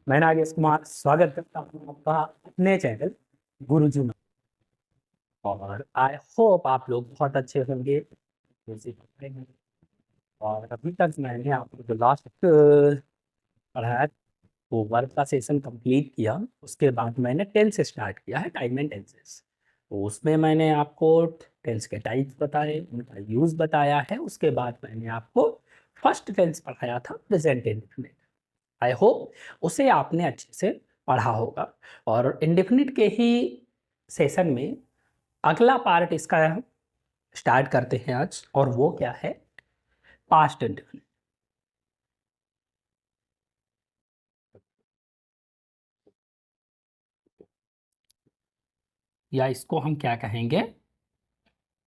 मैं नागेश कुमार स्वागत करता हूँ आपका अपने चैनल गुरुजी में। और आई होप आप लोग बहुत अच्छे होंगे। और अभी तक मैंने आपको जो लास्ट पढ़ाया वो वर्क का सेशन कंप्लीट किया। उसके बाद मैंने टेंस स्टार्ट किया है, टाइम एंड टेंसेस। तो उसमें मैंने आपको टेंस के टाइप्स बताए, उनका यूज़ बताया है। उसके बाद मैंने आपको फर्स्ट टेंस पढ़ाया था, प्रेजेंट इंडेफिनिट। आई होप उसे आपने अच्छे से पढ़ा होगा। और इंडेफिनिट के ही सेशन में अगला पार्ट इसका स्टार्ट करते हैं आज, और वो क्या है, पास्ट इंडेफिनिट। या इसको हम क्या कहेंगे,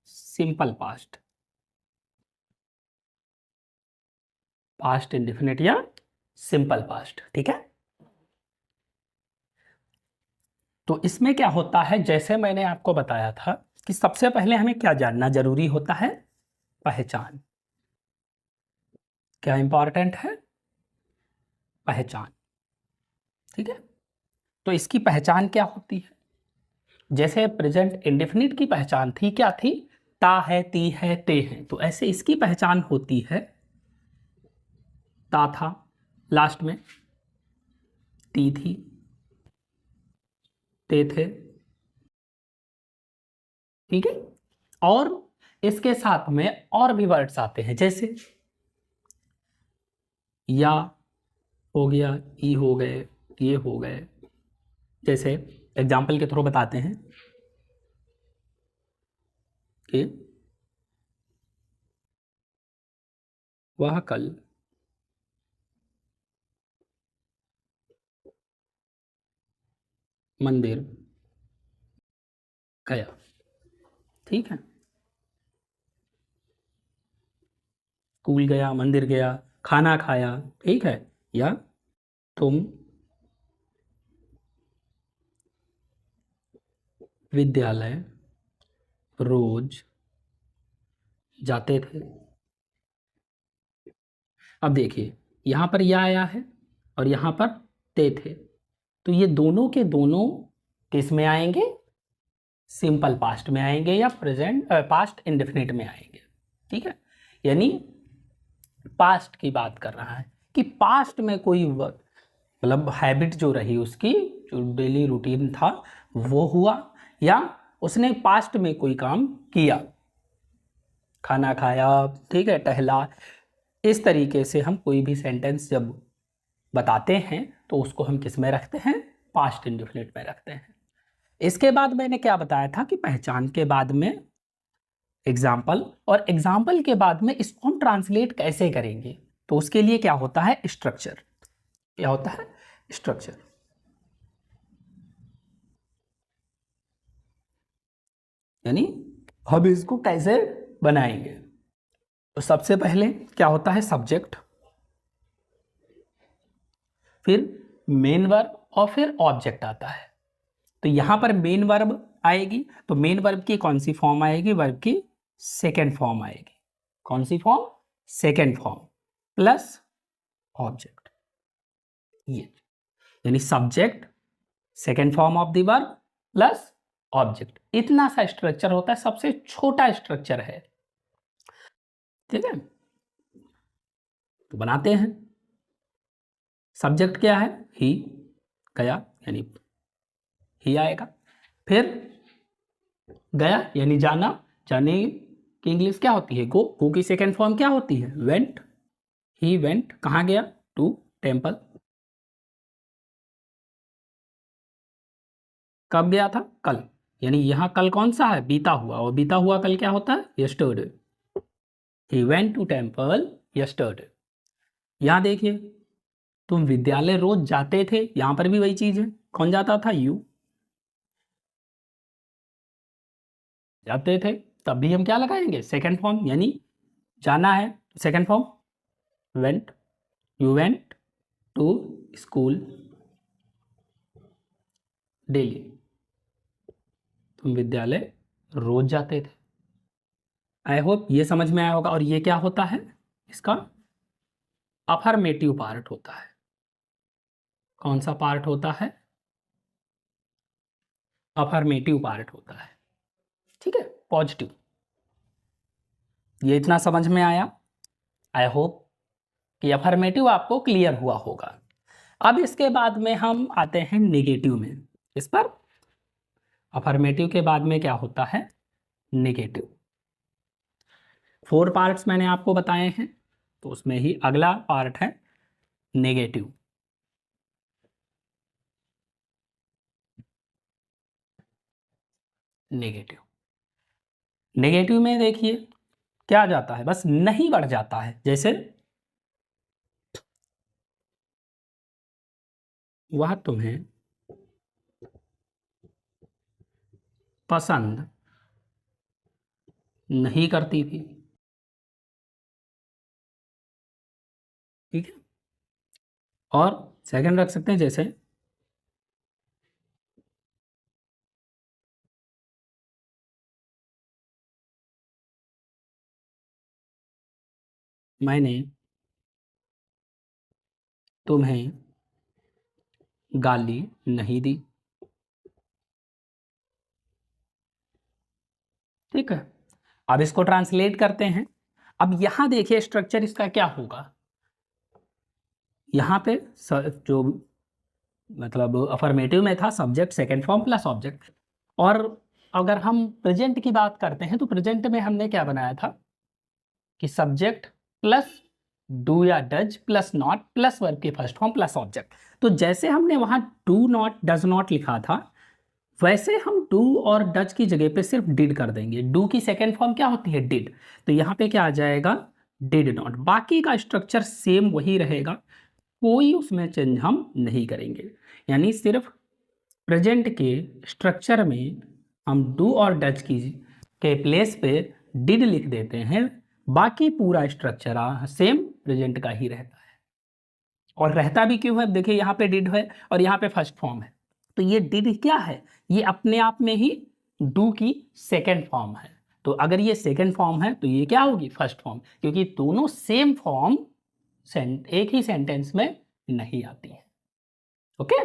सिंपल पास्ट। पास्ट इंडेफिनिट या सिंपल पास्ट, ठीक है। तो इसमें क्या होता है, जैसे मैंने आपको बताया था कि सबसे पहले हमें क्या जानना जरूरी होता है, पहचान। क्या इंपॉर्टेंट है, पहचान, ठीक है। तो इसकी पहचान क्या होती है, जैसे प्रेजेंट इंडेफिनिट की पहचान थी, क्या थी, ता है, ती है, ते है। तो ऐसे इसकी पहचान होती है, ता था, लास्ट में ती थी, ते थे, ठीक है। और इसके साथ में और भी वर्ड्स आते हैं, जैसे या हो गया, ई हो गए, ये हो गए। जैसे एग्जाम्पल के थ्रू बताते हैं कि वह कल मंदिर गया, ठीक है। स्कूल गया, मंदिर गया, खाना खाया, ठीक है। या तुम विद्यालय रोज जाते थे। अब देखिए, यहाँ पर या आया है और यहाँ पर ते थे। तो ये दोनों के दोनों किस में आएंगे, सिंपल पास्ट में आएंगे या प्रेजेंट पास्ट इंडेफिनिट में आएंगे, ठीक है। यानी पास्ट की बात कर रहा है कि पास्ट में कोई मतलब हैबिट जो रही उसकी, जो डेली रूटीन था वो हुआ, या उसने पास्ट में कोई काम किया, खाना खाया, ठीक है, टहला। इस तरीके से हम कोई भी सेंटेंस जब बताते हैं तो उसको हम किस में रखते हैं, पास्ट इंडेफिनिट में रखते हैं। इसके बाद मैंने क्या बताया था कि पहचान के बाद में एग्जाम्पल, और एग्जाम्पल के बाद में इसको हम ट्रांसलेट कैसे करेंगे, तो उसके लिए क्या होता है, स्ट्रक्चर। क्या होता है, स्ट्रक्चर। यानी हम इसको कैसे बनाएंगे। तो सबसे पहले क्या होता है, सब्जेक्ट, फिर मेन वर्ब, और फिर ऑब्जेक्ट आता है। तो यहां पर मेन वर्ब आएगी, तो मेन वर्ब की कौन सी फॉर्म आएगी, वर्ब की सेकेंड फॉर्म आएगी। कौन सी form, second form plus object. ये यानी subject, second form of the verb plus object. इतना सा स्ट्रक्चर होता है, सबसे छोटा स्ट्रक्चर है, ठीक है। तो बनाते हैं। सब्जेक्ट क्या है, ही, गया यानी ही आएगा। फिर गया यानी जाना, जाने की इंग्लिश क्या होती है, गो। गो की सेकेंड फॉर्म क्या होती है, वेंट। ही वेंट कहाँ गया, टू टेम्पल। कब गया था, कल। यानी यहां कल कौन सा है, बीता हुआ, और बीता हुआ कल क्या होता है, yesterday. He went to temple yesterday. यहां देखिए, तुम विद्यालय रोज जाते थे, यहां पर भी वही चीज है। कौन जाता था, यू जाते थे। तब भी हम क्या लगाएंगे, सेकेंड फॉर्म, यानी जाना है, second form went. You went to school daily. तुम विद्यालय रोज जाते थे। आई होप ये समझ में आया होगा। और ये क्या होता है, इसका अफर्मेटिव पार्ट होता है। कौन सा पार्ट होता है? अफर्मेटिव पार्ट होता है, ठीक है, पॉजिटिव। ये इतना समझ में आया? आई होप कि अफर्मेटिव आपको क्लियर हुआ होगा। अब इसके बाद में हम आते हैं नेगेटिव में। इस पर अफर्मेटिव के बाद में क्या होता है? नेगेटिव। 4 पार्ट्स मैंने आपको बताए हैं, तो उसमें ही अगला पार्ट है नेगेटिव। नेगेटिव, नेगेटिव में देखिए क्या जाता है, बस नहीं बढ़ जाता है। जैसे वह तुम्हें पसंद नहीं करती थी, ठीक है। और सेकंड रख सकते हैं, जैसे मैंने तुम्हें गाली नहीं दी, ठीक है। अब इसको ट्रांसलेट करते हैं। अब यहां देखिए स्ट्रक्चर इसका क्या होगा। यहां पे जो मतलब अफर्मेटिव में था subject second form plus object. और अगर हम प्रेजेंट की बात करते हैं तो प्रेजेंट में हमने क्या बनाया था कि सब्जेक्ट प्लस डू या does plus not plus verb की फर्स्ट फॉर्म प्लस ऑब्जेक्ट। तो जैसे हमने वहां डू नॉट डज नॉट लिखा था, वैसे हम डू और डज की जगह पे सिर्फ डिड कर देंगे। डू की सेकेंड फॉर्म क्या होती है? डिड। तो यहाँ पे क्या आ जाएगा? Did not. बाकी का स्ट्रक्चर सेम वही रहेगा, कोई उसमें चेंज हम नहीं करेंगे। यानी सिर्फ प्रेजेंट के स्ट्रक्चर में हम डू और डज की के प्लेस पे डिड लिख देते हैं, बाकी पूरा स्ट्रक्चर सेम प्रेजेंट का ही रहता है। और रहता भी क्यों है? देखिए यहाँ पे डिड है और यहाँ पे फर्स्ट फॉर्म है, तो ये डिड क्या है? ये अपने आप में ही डू की सेकेंड फॉर्म है। तो अगर ये सेकेंड फॉर्म है तो ये क्या होगी? फर्स्ट फॉर्म, क्योंकि दोनों सेम फॉर्म एक ही सेंटेंस में नहीं आती है। ओके,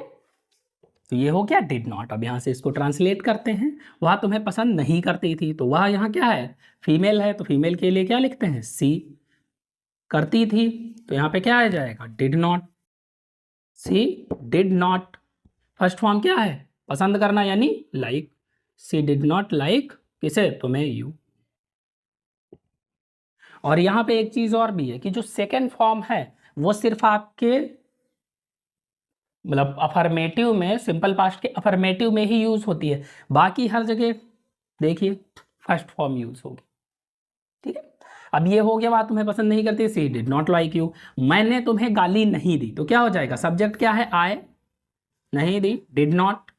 तो ये हो गया डिड नॉट। अब यहाँ से इसको ट्रांसलेट करते हैं। वह तुम्हें पसंद नहीं करती थी, तो वह यहाँ क्या है? फीमेल है, तो फीमेल के लिए क्या लिखते हैं? सी। करती थी तो यहाँ पे क्या आ जाएगा? Did not. She did not. First form क्या है? पसंद करना यानी like. She did not like किसे? तुम्हें, यू। और यहाँ पे एक चीज और भी है कि जो सेकेंड फॉर्म है वो सिर्फ आपके मतलब अफर्मेटिव में, सिंपल पास्ट के अफर्मेटिव में ही यूज होती है, बाकी हर जगह देखिए फर्स्ट फॉर्म यूज होगी, ठीक है। अब ये हो गया, बात तुम्हें पसंद नहीं करती, सी डिड नॉट लाइक यू। मैंने तुम्हें गाली नहीं दी, तो क्या हो जाएगा? सब्जेक्ट क्या है? आई। नहीं दी, डिड नॉट।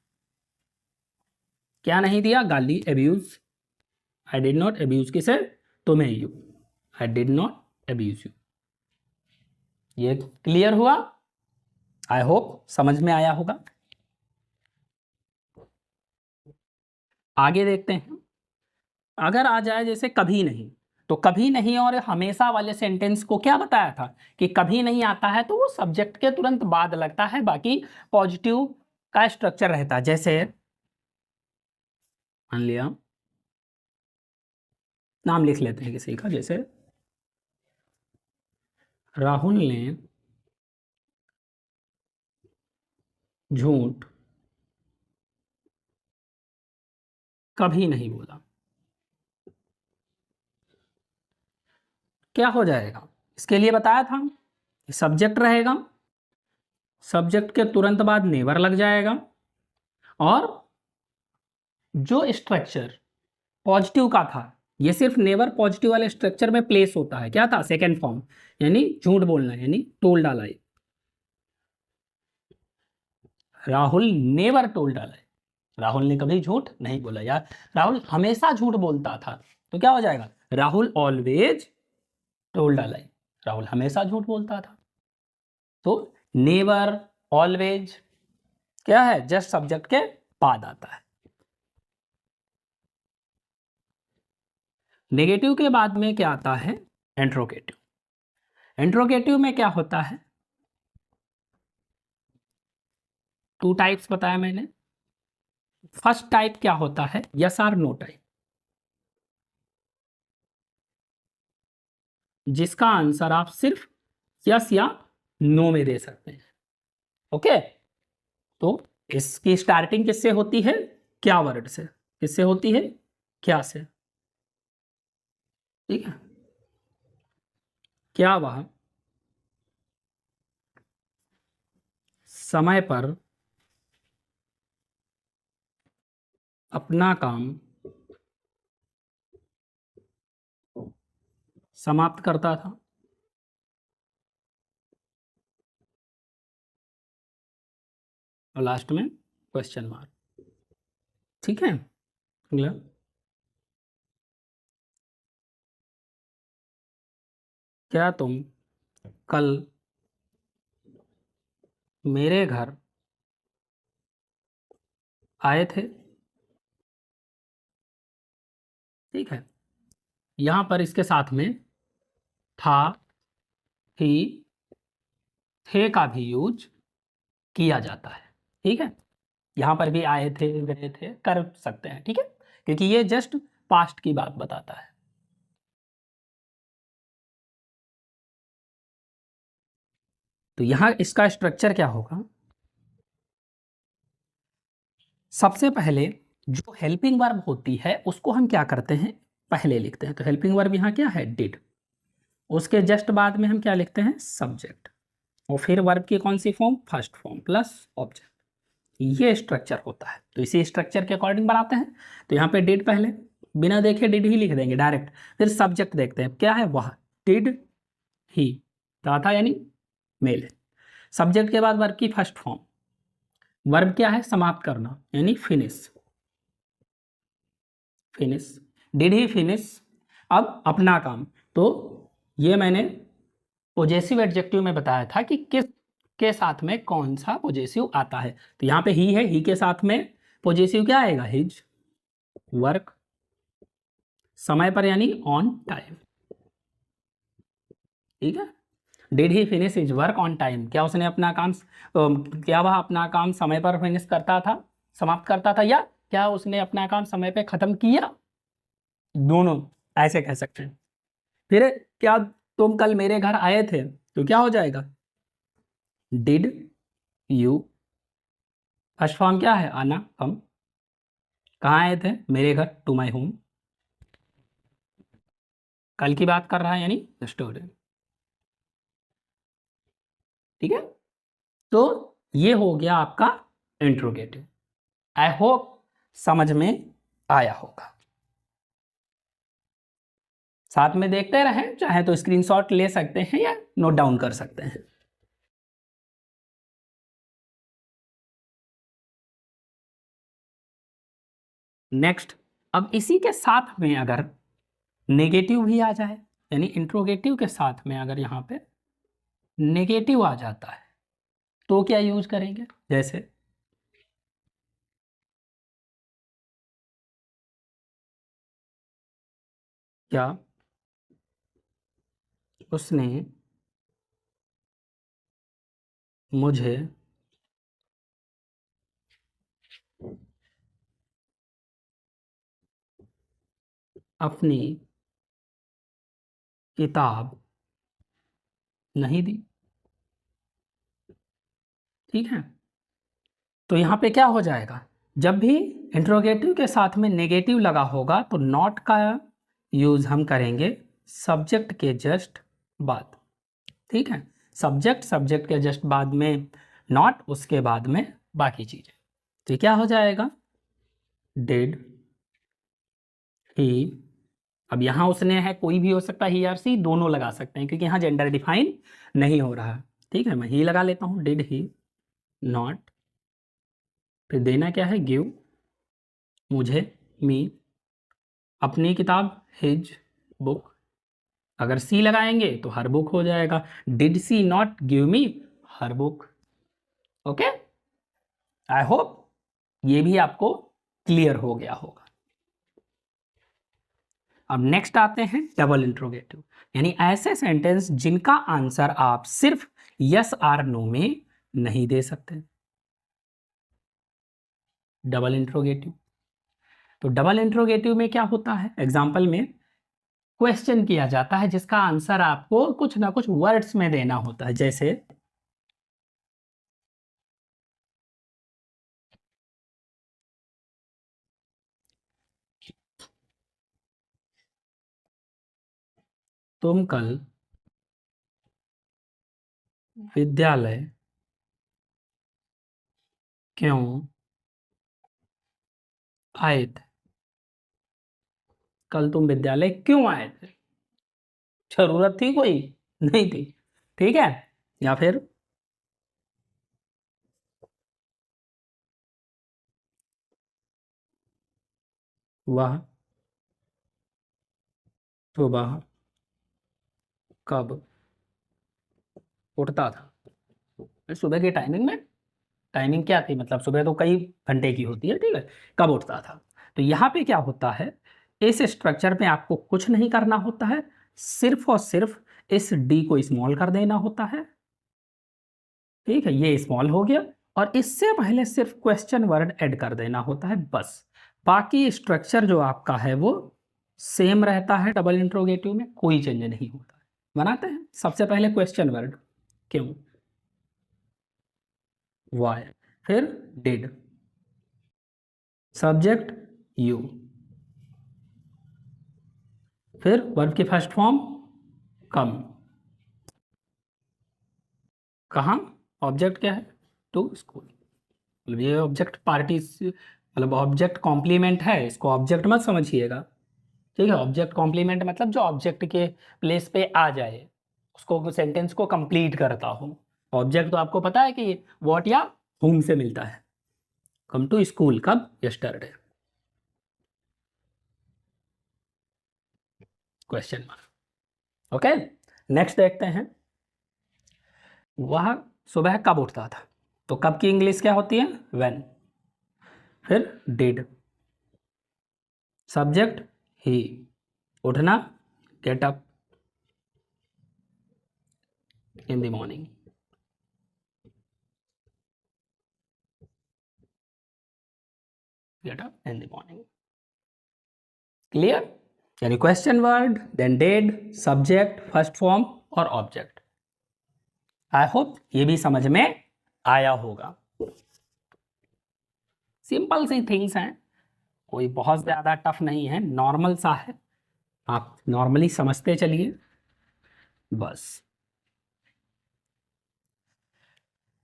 क्या नहीं दिया? गाली, abuse. I did not abuse किसे? तुम्हें, you. I did not abuse you. ये क्लियर हुआ? आई होप समझ में आया होगा। आगे देखते हैं। अगर आ जाए जैसे कभी नहीं, तो कभी नहीं और हमेशा वाले सेंटेंस को क्या बताया था कि कभी नहीं आता है तो वो सब्जेक्ट के तुरंत बाद लगता है, बाकी पॉजिटिव का स्ट्रक्चर रहता है। जैसे मान लिया, नाम लिख लेते हैं किसी का, जैसे राहुल ने झूठ कभी नहीं बोला। क्या हो जाएगा? इसके लिए बताया था सब्जेक्ट रहेगा, सब्जेक्ट के तुरंत बाद नेवर लग जाएगा, और जो स्ट्रक्चर पॉजिटिव का था ये सिर्फ नेवर पॉजिटिव वाले स्ट्रक्चर में प्लेस होता है। क्या था? सेकेंड फॉर्म, यानी झूठ बोलना, यानी टोल डाला है। राहुल नेवर टोल डाला है, राहुल ने कभी झूठ नहीं बोला, यार राहुल हमेशा झूठ बोलता था, तो क्या हो जाएगा? राहुल ऑलवेज टोल डाला है, राहुल हमेशा झूठ बोलता था। तो नेवर, ऑलवेज क्या है? जस्ट सब्जेक्ट के बाद आता है। नेगेटिव के बाद में क्या आता है? इंट्रोगेटिव। इंट्रोगेटिव में क्या होता है? 2 टाइप्स बताया मैंने। फर्स्ट टाइप क्या होता है, यस और नो टाइप, जिसका आंसर आप सिर्फ यस या नो में दे सकते हैं। ओके, तो इसकी स्टार्टिंग किससे होती है, क्या वर्ड से, किससे होती है, क्या से। ठीक है, क्या वह समय पर अपना काम समाप्त करता था। और लास्ट में क्वेश्चन मार्क। ठीक है, अगला, क्या तुम कल मेरे घर आए थे। ठीक है, यहां पर इसके साथ में था, थी, थे का भी यूज किया जाता है। ठीक है, यहां पर भी आए थे, गए थे कर सकते हैं। ठीक है, क्योंकि ये जस्ट पास्ट की बात बताता है। तो यहां इसका स्ट्रक्चर क्या होगा, सबसे पहले जो हेल्पिंग वर्ब होती है उसको हम क्या करते हैं, पहले लिखते हैं। तो हेल्पिंग वर्ब यहाँ क्या है, डिड। उसके जस्ट बाद में हम क्या लिखते हैं, सब्जेक्ट। और फिर वर्ब की कौन सी form, first form plus object. ये स्ट्रक्चर होता है, तो इसी स्ट्रक्चर के अकॉर्डिंग बनाते हैं। तो यहाँ पे डिड पहले, बिना देखे डिड ही लिख देंगे डायरेक्ट। फिर सब्जेक्ट देखते हैं क्या है, वह डिड ही, था यानी मेल है। सब्जेक्ट के बाद वर्ब की फर्स्ट फॉर्म, वर्ब क्या है, समाप्त करना यानी finish, finish, did he finish. अब अपना काम, तो ये मैंने पोजेसिव एडजेक्टिव में बताया था कि किस के साथ में कौन सा पोजेसिव आता है। तो यहाँ पे ही है, ही के साथ में पोजेसिव क्या आएगा, हिज, वर्क, समय पर यानी ऑन टाइम। ठीक है, did he finish his work on time, क्या उसने अपना काम क्या वह अपना काम समय पर फिनिश करता था, समाप्त करता था, या क्या उसने अपना काम समय पे खत्म किया, दोनों ऐसे कह सकते हैं। फिर क्या तुम कल मेरे घर आए थे, तो क्या हो जाएगा, डिड यू, फर्स्ट फॉर्म क्या है, आना, कम, कहाँ आए थे, मेरे घर, टू माई होम, कल की बात कर रहा है यानी यस्टरडे। ठीक है, तो ये हो गया आपका इंट्रोगेटिव। आई होप समझ में आया होगा। साथ में देखते रहें, चाहे तो स्क्रीनशॉट ले सकते हैं या नोट डाउन कर सकते हैं। नेक्स्ट, अब इसी के साथ में अगर नेगेटिव भी आ जाए, यानी इंट्रोगेटिव के साथ में अगर यहाँ पे नेगेटिव आ जाता है, तो क्या यूज करेंगे, जैसे क्या उसने मुझे अपनी किताब नहीं दी। ठीक है, तो यहाँ पे क्या हो जाएगा, जब भी इंट्रोगेटिव के साथ में नेगेटिव लगा होगा तो नॉट का यूज हम करेंगे सब्जेक्ट के जस्ट बाद। ठीक है, सब्जेक्ट के जस्ट बाद में नॉट, उसके बाद में बाकी चीजें। तो क्या हो जाएगा, डिड ही, अब यहाँ उसने है, कोई भी हो सकता है, ही और सी दोनों लगा सकते हैं क्योंकि यहाँ जेंडर डिफाइन नहीं हो रहा है। ठीक है, मैं ही लगा लेता हूँ, डिड ही नॉट, फिर देना क्या है, गिव मुझे, मी, अपनी किताब, हिज बुक। अगर सी लगाएंगे तो हर बुक हो जाएगा, did she not give me her book. Okay, I hope ये भी आपको क्लियर हो गया होगा। अब नेक्स्ट आते हैं डबल इंट्रोगेटिव, यानी ऐसे सेंटेंस जिनका आंसर आप सिर्फ यस और नो में नहीं दे सकते। Double interrogative. तो डबल इंट्रोगेटिव में क्या होता है, एग्जाम्पल में क्वेश्चन किया जाता है जिसका आंसर आपको कुछ ना कुछ वर्ड्स में देना होता है, जैसे तुम कल विद्यालय क्यों आए थे? कल तुम विद्यालय क्यों आए थे? जरूरत थी कोई? नहीं थी। ठीक है। या फिर वह सुबह कब उठता था? सुबह की टाइमिंग में, टाइमिंग क्या थी, मतलब सुबह तो कई घंटे की होती है, ठीक है, कब उठता था। तो यहाँ पे क्या होता है, इस स्ट्रक्चर में आपको कुछ नहीं करना होता है, सिर्फ और सिर्फ इस डी को स्मॉल कर देना होता है। ठीक है, ये स्मॉल हो गया, और इससे पहले सिर्फ क्वेश्चन वर्ड ऐड कर देना होता है बस। बाकी स्ट्रक्चर जो आपका है वो सेम रहता है, डबल इंट्रोगेटिव में कोई चेंज नहीं होता है। बनाते हैं सबसे पहले क्वेश्चन वर्ड क्यों, वाई, फिर डिड, सब्जेक्ट यू, फिर वर्ब की फर्स्ट फॉर्म कम, कहाँ, ऑब्जेक्ट क्या है, टू स्कूल। मतलब ये ऑब्जेक्ट पार्टी, मतलब ऑब्जेक्ट कॉम्प्लीमेंट है, इसको ऑब्जेक्ट मत समझिएगा। ठीक है, ऑब्जेक्ट कॉम्प्लीमेंट मतलब जो ऑब्जेक्ट के प्लेस पे आ जाए, उसको सेंटेंस को कंप्लीट करता हो। ऑब्जेक्ट तो आपको पता है कि व्हाट या whom से मिलता है। कम टू स्कूल कब, yesterday, question mark. Okay, next देखते हैं, वह सुबह कब उठता था। तो कब की इंग्लिश क्या होती है, व्हेन, फिर डिड, सब्जेक्ट ही, उठना get up in the morning, get up in the morning. Clear, यानी question word, then did, subject, first form और ऑब्जेक्ट। आई होप ये भी समझ में आया होगा। सिंपल सी थिंग्स हैं, कोई बहुत ज़्यादा टफ नहीं है, नॉर्मल सा है, आप नॉर्मली समझते चलिए बस।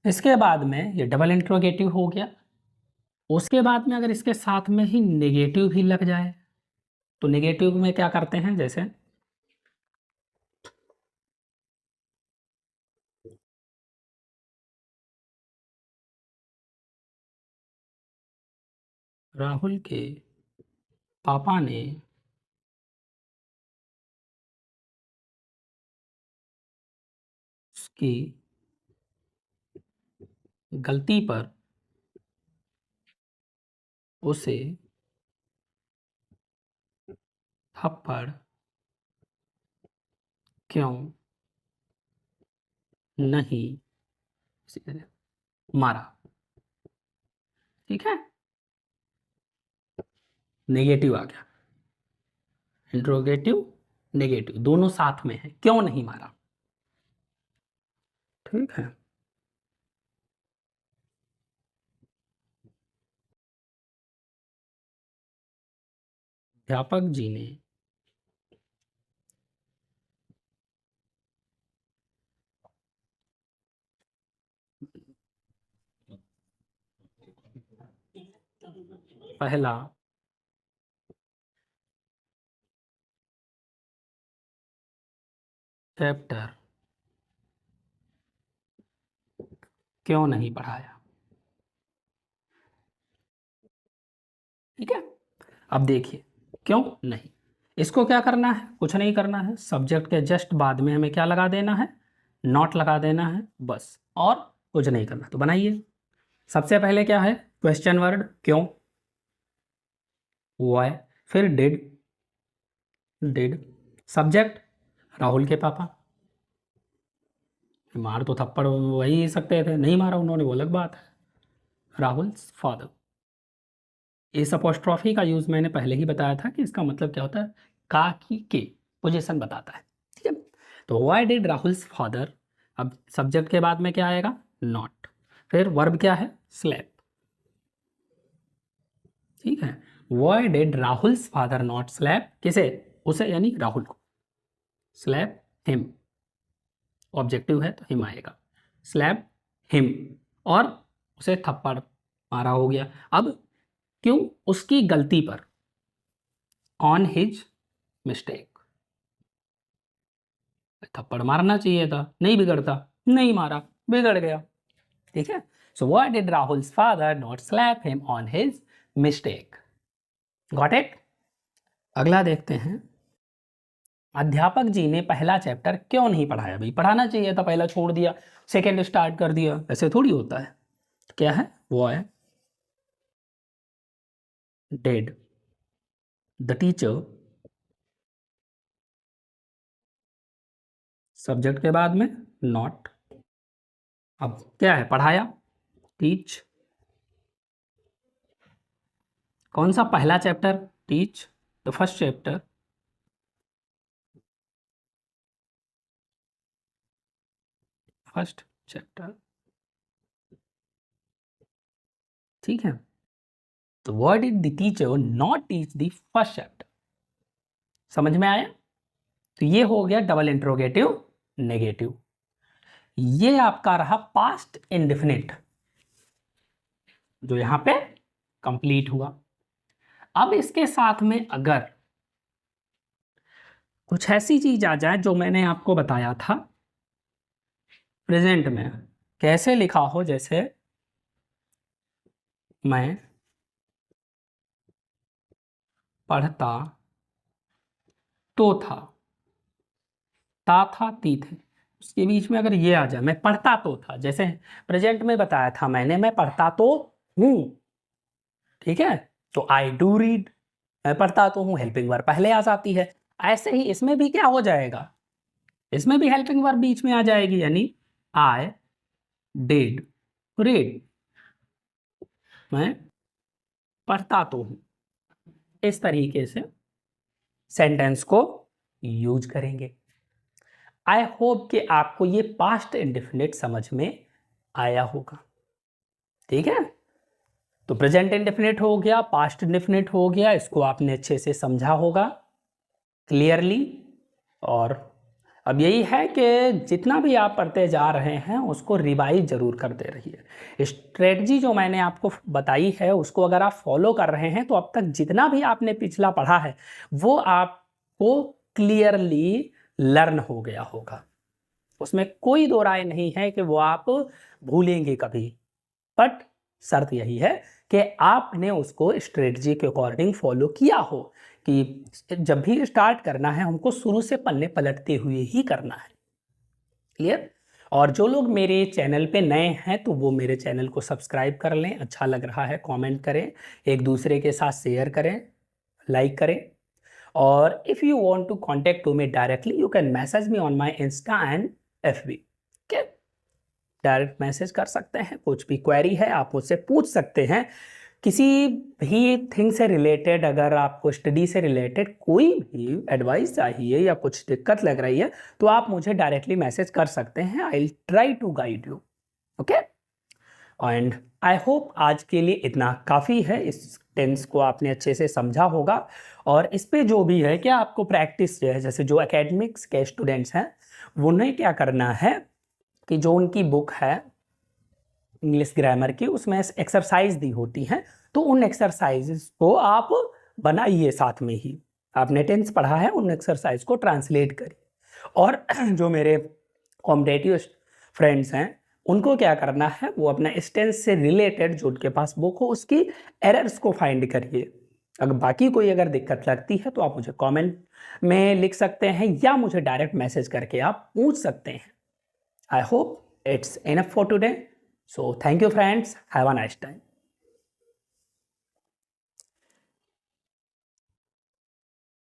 इसके बाद में ये डबल इंट्रोगेटिव हो गया। उसके बाद में अगर इसके साथ में ही नेगेटिव भी लग जाए, तो नेगेटिव में क्या करते हैं, जैसे राहुल के पापा ने उसकी गलती पर उसे थप्पड़ क्यों नहीं मारा। ठीक है, नेगेटिव आ गया, इंट्रोगेटिव नेगेटिव दोनों साथ में है, क्यों नहीं मारा। ठीक है, अध्यापक जी ने पहला चैप्टर क्यों नहीं पढ़ाया। ठीक है, अब देखिए क्यों नहीं, इसको क्या करना है, कुछ नहीं करना है, सब्जेक्ट के जस्ट बाद में हमें क्या लगा देना है, नॉट लगा देना है बस, और कुछ नहीं करना। तो बनाइए, सबसे पहले क्या है, क्वेश्चन वर्ड क्यों, वाई, फिर डिड, डिड, सब्जेक्ट राहुल के पापा, मार तो थप्पड़ वही सकते थे, नहीं मारा उन्होंने वो अलग बात है, राहुल फादर। इस अपोस्ट्रॉफी का यूज़ मैंने पहले ही बताया था कि इसका मतलब क्या होता है, का की के पोजीशन बताता है, ठीक है। तो व्हाई डिड राहुल्स फादर, अब सब्जेक्ट के बाद में क्या आएगा, नॉट, फिर वर्ब क्या है, स्लैप, ठीक है। Why did Rahul's father not slap, किसे, उसे यानी राहुल को, स्लैप हिम, ऑब्जेक्टिव है तो हिम आएगा, स्लैप हिम, और उसे थप्पड़ मारा हो गया। अब क्यों, उसकी गलती पर, ऑन हिज मिस्टेक, थप्पड़ मारना चाहिए था, नहीं बिगड़ता, नहीं मारा, बिगड़ गया, ठीक है। So why did Rahul's father not slap him on his mistake, got it. अगला देखते हैं, अध्यापक जी ने पहला चैप्टर क्यों नहीं पढ़ाया, भाई पढ़ाना चाहिए था, पहला छोड़ दिया, सेकेंड स्टार्ट कर दिया, ऐसे थोड़ी होता है। क्या है, वो है डेड द टीचर, सब्जेक्ट के बाद में नॉट, अब क्या है, पढ़ाया, टीच, कौन सा पहला chapter, teach the first chapter, first chapter, ठीक है। तो what did the teacher not teach the first chapter, समझ में आया। तो ये हो गया डबल इंट्रोगेटिव नेगेटिव, ये आपका रहा पास्ट इंडेफिनिट जो यहां पे कंप्लीट हुआ। अब इसके साथ में अगर कुछ ऐसी चीज आ जाए जो मैंने आपको बताया था प्रेजेंट में कैसे लिखा हो, जैसे मैं पढ़ता तो था, ता था ती थे, उसके बीच में अगर ये आ जाए, मैं पढ़ता तो था, जैसे प्रेजेंट में बताया था मैंने, मैं पढ़ता तो हूं, ठीक है। तो आई डू रीड, मैं पढ़ता तो हूं, हेल्पिंग वर्ब पहले आ जाती है। ऐसे ही इसमें भी क्या हो जाएगा, इसमें भी हेल्पिंग वर्ब बीच में आ जाएगी, यानी आई डिड रीड, मैं पढ़ता तो हूं, इस तरीके से सेंटेंस को यूज करेंगे। आई होप कि आपको ये पास्ट इंडेफिनिट समझ में आया होगा, ठीक है। तो प्रेजेंट इंडेफिनिट हो गया, पास्ट इंडेफिनिट हो गया, इसको आपने अच्छे से समझा होगा क्लियरली। और अब यही है कि जितना भी आप पढ़ते जा रहे हैं उसको रिवाइज जरूर करते रहिए। स्ट्रेटजी जो मैंने आपको बताई है उसको अगर आप फॉलो कर रहे हैं तो अब तक जितना भी आपने पिछला पढ़ा है वो आपको क्लियरली लर्न हो गया होगा, उसमें कोई दो राय नहीं है कि वो आप भूलेंगे कभी। बट शर्त यही है कि आपने उसको स्ट्रेटजी के अकॉर्डिंग फॉलो किया हो, कि जब भी स्टार्ट करना है हमको शुरू से पन्ने पलटते हुए ही करना है, क्लियर। और जो लोग मेरे चैनल पे नए हैं तो वो मेरे चैनल को सब्सक्राइब कर लें, अच्छा लग रहा है कमेंट करें, एक दूसरे के साथ शेयर करें, लाइक करें। और if you want to contact to me directly you can message me on my insta and FB, okay. Direct message कर सकते हैं, कुछ भी क्वेरी है आप मुझसे पूछ सकते हैं, किसी भी थिंग से रिलेटेड, अगर आपको स्टडी से रिलेटेड कोई भी एडवाइस चाहिए या कुछ दिक्कत लग रही है तो आप मुझे डायरेक्टली मैसेज कर सकते हैं, I will try to guide you, okay. And I hope आज के लिए इतना काफ़ी है, इस टेंस को आपने अच्छे से समझा होगा। और इस पे जो भी है क्या आपको प्रैक्टिस जो है, जैसे जो एकेडमिक्स के स्टूडेंट्स हैं उन्हें क्या करना है कि जो उनकी बुक है इंग्लिश ग्रामर की उसमें एक्सरसाइज दी होती हैं, तो उन एक्सरसाइजेस को आप बनाइए, साथ में ही आपने टेंस पढ़ा है उन एक्सरसाइज को ट्रांसलेट करिए। और जो मेरे कॉम्पिटिटिव फ्रेंड्स हैं उनको क्या करना है, वो अपना इस टेंस से रिलेटेड जो उनके पास बुक हो उसकी एरर्स को फाइंड करिए। अगर बाकी कोई अगर दिक्कत लगती है तो आप मुझे कमेंट में लिख सकते हैं या मुझे डायरेक्ट मैसेज करके आप पूछ सकते हैं। I hope it's enough for today. So thank you friends. Have a nice time.